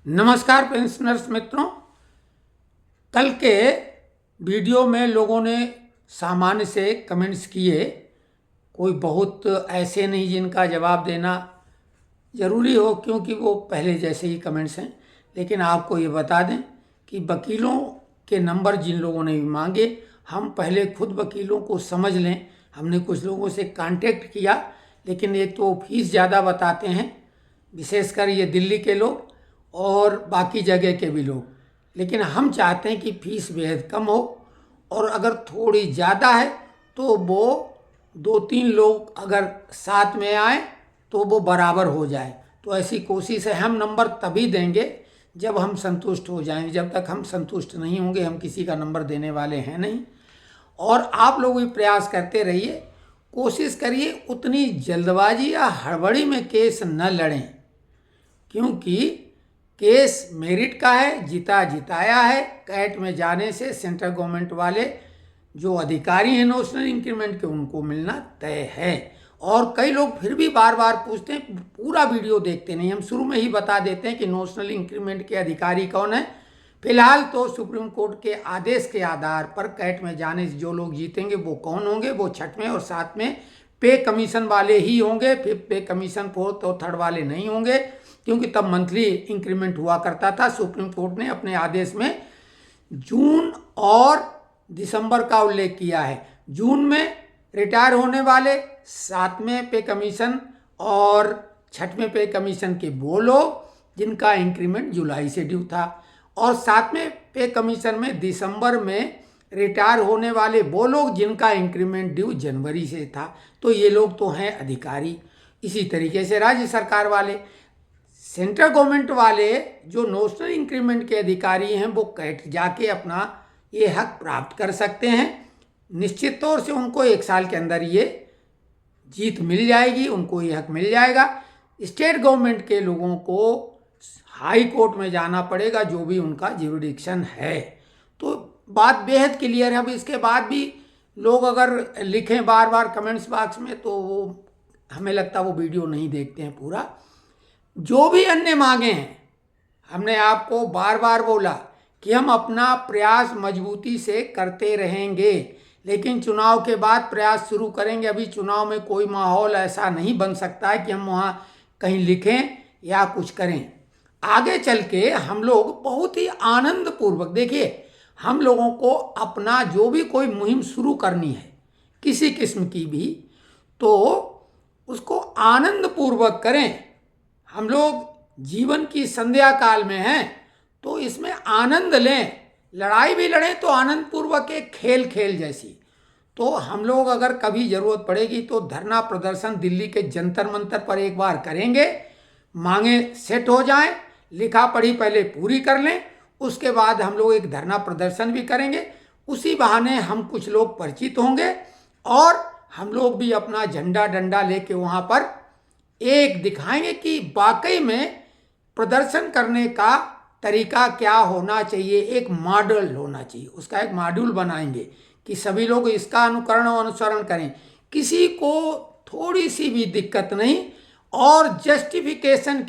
नमस्कार पेंशनर्स मित्रों। कल के वीडियो में लोगों ने सामान्य से कमेंट्स किए, कोई बहुत ऐसे नहीं जिनका जवाब देना ज़रूरी हो क्योंकि वो पहले जैसे ही कमेंट्स हैं। लेकिन आपको ये बता दें कि वकीलों के नंबर जिन लोगों ने भी मांगे, हम पहले खुद वकीलों को समझ लें। हमने कुछ लोगों से कांटेक्ट किया, लेकिन एक तो फीस ज़्यादा बताते हैं, विशेषकर ये दिल्ली के लोग और बाकी जगह के भी लोग। लेकिन हम चाहते हैं कि फीस बेहद कम हो, और अगर थोड़ी ज़्यादा है तो वो 2-3 लोग अगर साथ में आए तो वो बराबर हो जाए। तो ऐसी कोशिश है। हम नंबर तभी देंगे जब हम संतुष्ट हो जाएंगे। जब तक हम संतुष्ट नहीं होंगे हम किसी का नंबर देने वाले हैं नहीं। और आप लोग भी प्रयास करते रहिए, कोशिश करिए उतनी जल्दबाजी या हड़बड़ी में केस न लड़ें, क्योंकि केस मेरिट का है, जीता जिताया है। कैट में जाने से सेंट्रल गवर्नमेंट वाले जो अधिकारी हैं नेशनल इंक्रीमेंट के, उनको मिलना तय है। और कई लोग फिर भी बार बार पूछते हैं, पूरा वीडियो देखते नहीं। हम शुरू में ही बता देते हैं कि नेशनल इंक्रीमेंट के अधिकारी कौन है। फिलहाल तो सुप्रीम कोर्ट के आदेश के आधार पर कैट में जाने से जो लोग जीतेंगे वो कौन होंगे, वो 6वें और 7वें पे कमीशन वाले ही होंगे। 5th पे कमीशन, 4th और 3rd वाले नहीं होंगे, क्योंकि तब मंथली इंक्रीमेंट हुआ करता था। सुप्रीम कोर्ट ने अपने आदेश में जून और दिसंबर का उल्लेख किया है। जून में रिटायर होने वाले 7वें पे कमीशन और 6वें पे कमीशन के वो लोग जिनका इंक्रीमेंट जुलाई से ड्यू था, और 7वें पे कमीशन में दिसंबर में रिटायर होने वाले वो लोग जिनका इंक्रीमेंट ड्यू जनवरी से था। तो ये लोग तो हैं अधिकारी। इसी तरीके से राज्य सरकार वाले, सेंट्रल गवर्नमेंट वाले जो नेशनल इंक्रीमेंट के अधिकारी हैं, वो कैट जाके अपना ये हक प्राप्त कर सकते हैं। निश्चित तौर से उनको 1 साल के अंदर ये जीत मिल जाएगी, उनको ये हक मिल जाएगा। स्टेट गवर्नमेंट के लोगों को हाई कोर्ट में जाना पड़ेगा, जो भी उनका ज्यूरिडिक्शन है। तो बात बेहद क्लियर है। अब इसके बाद भी लोग अगर लिखें बार बार कमेंट्स बॉक्स में, तो वो हमें लगता है वो वीडियो नहीं देखते हैं पूरा। जो भी अन्य मांगे हैं, हमने आपको बार बार बोला कि हम अपना प्रयास मजबूती से करते रहेंगे, लेकिन चुनाव के बाद प्रयास शुरू करेंगे। अभी चुनाव में कोई माहौल ऐसा नहीं बन सकता है कि हम वहाँ कहीं लिखें या कुछ करें। आगे चल के हम लोग बहुत ही आनंद पूर्वक, देखिए, हम लोगों को अपना जो भी कोई मुहिम शुरू करनी है किसी किस्म की भी, तो उसको आनंद पूर्वक करें। हम लोग जीवन की संध्या काल में हैं, तो इसमें आनंद लें। लड़ाई भी लड़ें तो आनंद पूर्वक, एक खेल खेल जैसी। तो हम लोग अगर कभी ज़रूरत पड़ेगी तो धरना प्रदर्शन दिल्ली के जंतर मंतर पर एक बार करेंगे। मांगे सेट हो जाएं, लिखा पढ़ी पहले पूरी कर लें, उसके बाद हम लोग एक धरना प्रदर्शन भी करेंगे। उसी बहाने हम कुछ लोग परिचित होंगे, और हम लोग भी अपना झंडा डंडा लेके वहाँ पर एक दिखाएंगे कि वाकई में प्रदर्शन करने का तरीका क्या होना चाहिए। एक मॉडल होना चाहिए, उसका एक मॉड्यूल बनाएंगे कि सभी लोग इसका अनुकरण और अनुसरण करें, किसी को थोड़ी सी भी दिक्कत नहीं। और जस्टिफिकेशन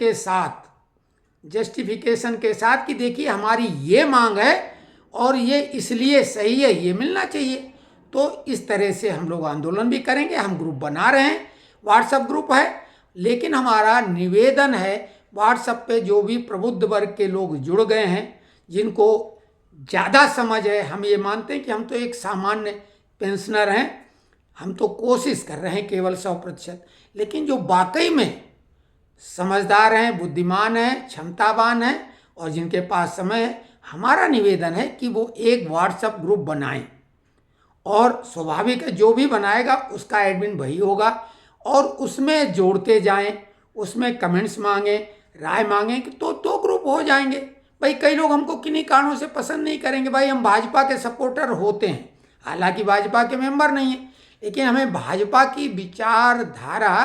के साथ कि देखिए हमारी ये मांग है और ये इसलिए सही है, ये मिलना चाहिए। तो इस तरह से हम लोग आंदोलन भी करेंगे। हम ग्रुप बना रहे हैं, व्हाट्सएप ग्रुप है। लेकिन हमारा निवेदन है, व्हाट्सएप पे जो भी प्रबुद्ध वर्ग के लोग जुड़ गए हैं, जिनको ज़्यादा समझ है, हम ये मानते हैं कि हम तो एक सामान्य पेंशनर हैं, हम तो कोशिश कर रहे हैं केवल 100%। लेकिन जो वाकई में समझदार हैं, बुद्धिमान हैं, क्षमतावान हैं, और जिनके पास समय है, हमारा निवेदन है कि वो एक व्हाट्सएप ग्रुप बनाएं। और स्वाभाविक है, जो भी बनाएगा उसका एडमिन वही होगा, और उसमें जोड़ते जाएं, उसमें कमेंट्स मांगें, राय मांगें, तो 2 ग्रुप हो जाएंगे। भाई कई लोग हमको किन्हीं कारणों से पसंद नहीं करेंगे। भाई हम भाजपा के सपोर्टर होते हैं, हालांकि भाजपा के मेंबर नहीं है, लेकिन हमें भाजपा की विचारधारा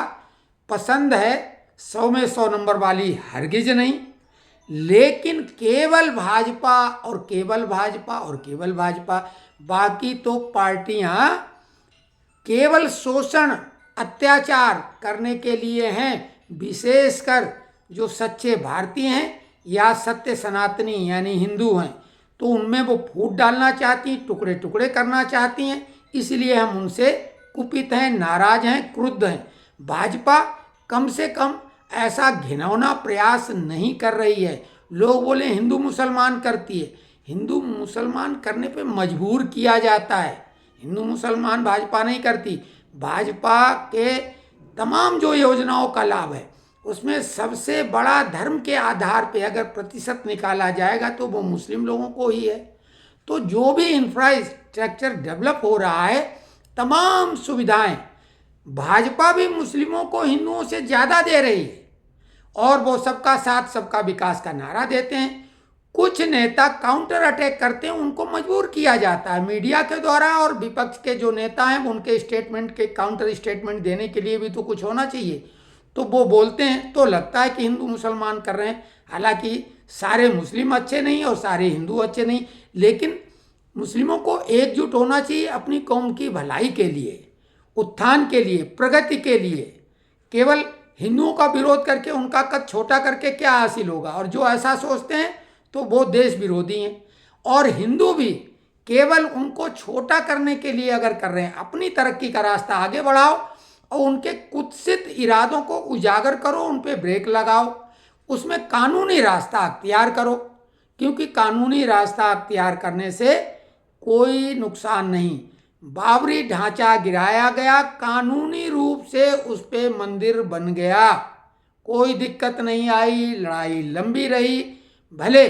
पसंद है। 100 में 100 नंबर वाली हरगिज नहीं। लेकिन केवल भाजपा और केवल भाजपा और केवल भाजपा, बाकी तो पार्टियां केवल शोषण अत्याचार करने के लिए हैं। विशेषकर जो सच्चे भारतीय हैं, या सत्य सनातनी यानी हिंदू हैं, तो उनमें वो फूट डालना चाहती हैं, टुकड़े टुकड़े करना चाहती हैं। इसलिए हम उनसे कुपित हैं, नाराज हैं, क्रुद्ध हैं। भाजपा कम से कम ऐसा घिनौना प्रयास नहीं कर रही है। लोग बोले हिंदू मुसलमान करती है, हिंदू मुसलमान करने पे मजबूर किया जाता है। हिंदू मुसलमान भाजपा नहीं करती। भाजपा के तमाम जो योजनाओं का लाभ है उसमें सबसे बड़ा धर्म के आधार पे अगर प्रतिशत निकाला जाएगा तो वो मुस्लिम लोगों को ही है। तो जो भी इंफ्रास्ट्रक्चर डेवलप हो रहा है, तमाम सुविधाएं भाजपा भी मुस्लिमों को हिंदुओं से ज़्यादा दे रही है। और वो सबका साथ सबका विकास का नारा देते हैं। कुछ नेता काउंटर अटैक करते हैं, उनको मजबूर किया जाता है मीडिया के द्वारा। और विपक्ष के जो नेता हैं उनके स्टेटमेंट के काउंटर स्टेटमेंट देने के लिए भी तो कुछ होना चाहिए। तो वो बोलते हैं तो लगता है कि हिंदू मुसलमान कर रहे हैं, हालांकि सारे मुस्लिम अच्छे नहीं और सारे हिंदू अच्छे नहीं। लेकिन मुस्लिमों को एकजुट होना चाहिए अपनी कौम की भलाई के लिए, उत्थान के लिए, प्रगति के लिए। केवल हिंदुओं का विरोध करके उनका कद छोटा करके क्या हासिल होगा? और जो ऐसा सोचते हैं तो वो देश विरोधी हैं। और हिंदू भी केवल उनको छोटा करने के लिए अगर कर रहे हैं, अपनी तरक्की का रास्ता आगे बढ़ाओ और उनके कुत्सित इरादों को उजागर करो, उन पे ब्रेक लगाओ, उसमें कानूनी रास्ता अख्तियार करो। क्योंकि कानूनी रास्ता अख्तियार करने से कोई नुकसान नहीं। बाबरी ढांचा गिराया गया, कानूनी रूप से उस पे मंदिर बन गया, कोई दिक्कत नहीं आई। लड़ाई लंबी रही, भले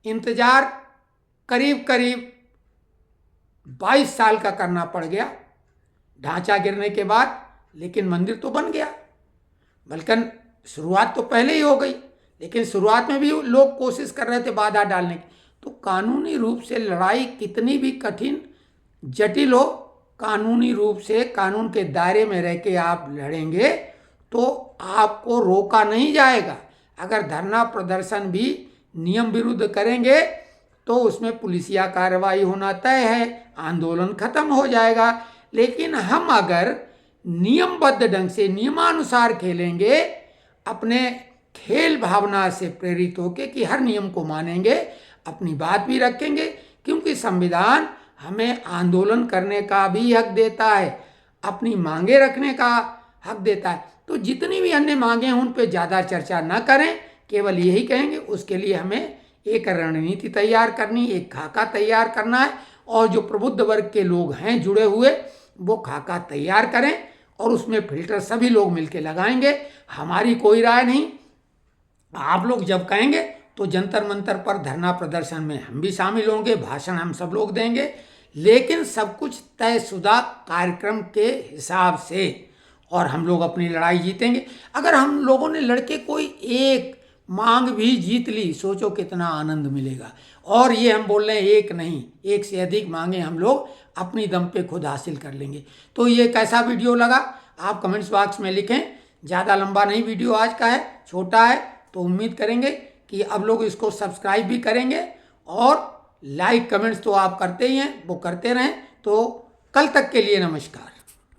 इंतजार करीब करीब 22 साल का करना पड़ गया ढांचा गिरने के बाद, लेकिन मंदिर तो बन गया। बल्कि शुरुआत तो पहले ही हो गई, लेकिन शुरुआत में भी लोग कोशिश कर रहे थे बाधा डालने की। तो कानूनी रूप से लड़ाई कितनी भी कठिन जटिल हो, कानूनी रूप से कानून के दायरे में रह के आप लड़ेंगे तो आपको रोका नहीं जाएगा। अगर धरना प्रदर्शन भी नियम विरुद्ध करेंगे तो उसमें पुलिसिया कार्रवाई होना तय है, आंदोलन खत्म हो जाएगा। लेकिन हम अगर नियमबद्ध ढंग से नियमानुसार खेलेंगे, अपने खेल भावना से प्रेरित होकर कि हर नियम को मानेंगे, अपनी बात भी रखेंगे, क्योंकि संविधान हमें आंदोलन करने का भी हक देता है, अपनी मांगे रखने का हक देता है। तो जितनी भी अन्य मांगे हैं उन पे ज़्यादा चर्चा न करें, केवल यही कहेंगे। उसके लिए हमें एक रणनीति तैयार करनी, एक खाका तैयार करना है। और जो प्रबुद्ध वर्ग के लोग हैं जुड़े हुए, वो खाका तैयार करें और उसमें फिल्टर सभी लोग मिलके लगाएंगे। हमारी कोई राय नहीं। आप लोग जब कहेंगे तो जंतर मंतर पर धरना प्रदर्शन में हम भी शामिल होंगे, भाषण हम सब लोग देंगे, लेकिन सब कुछ तयशुदा कार्यक्रम के हिसाब से, और हम लोग अपनी लड़ाई जीतेंगे। अगर हम लोगों ने लड़के कोई एक मांग भी जीत ली, सोचो कितना आनंद मिलेगा। और ये हम बोल रहे हैं एक नहीं, एक से अधिक मांगे हम लोग अपनी दम पे खुद हासिल कर लेंगे। तो ये कैसा वीडियो लगा आप कमेंट्स बॉक्स में लिखें। ज़्यादा लंबा नहीं वीडियो आज का है, छोटा है, तो उम्मीद करेंगे कि अब लोग इसको सब्सक्राइब भी करेंगे। और लाइक कमेंट्स तो आप करते ही हैं, वो करते रहें। तो कल तक के लिए नमस्कार।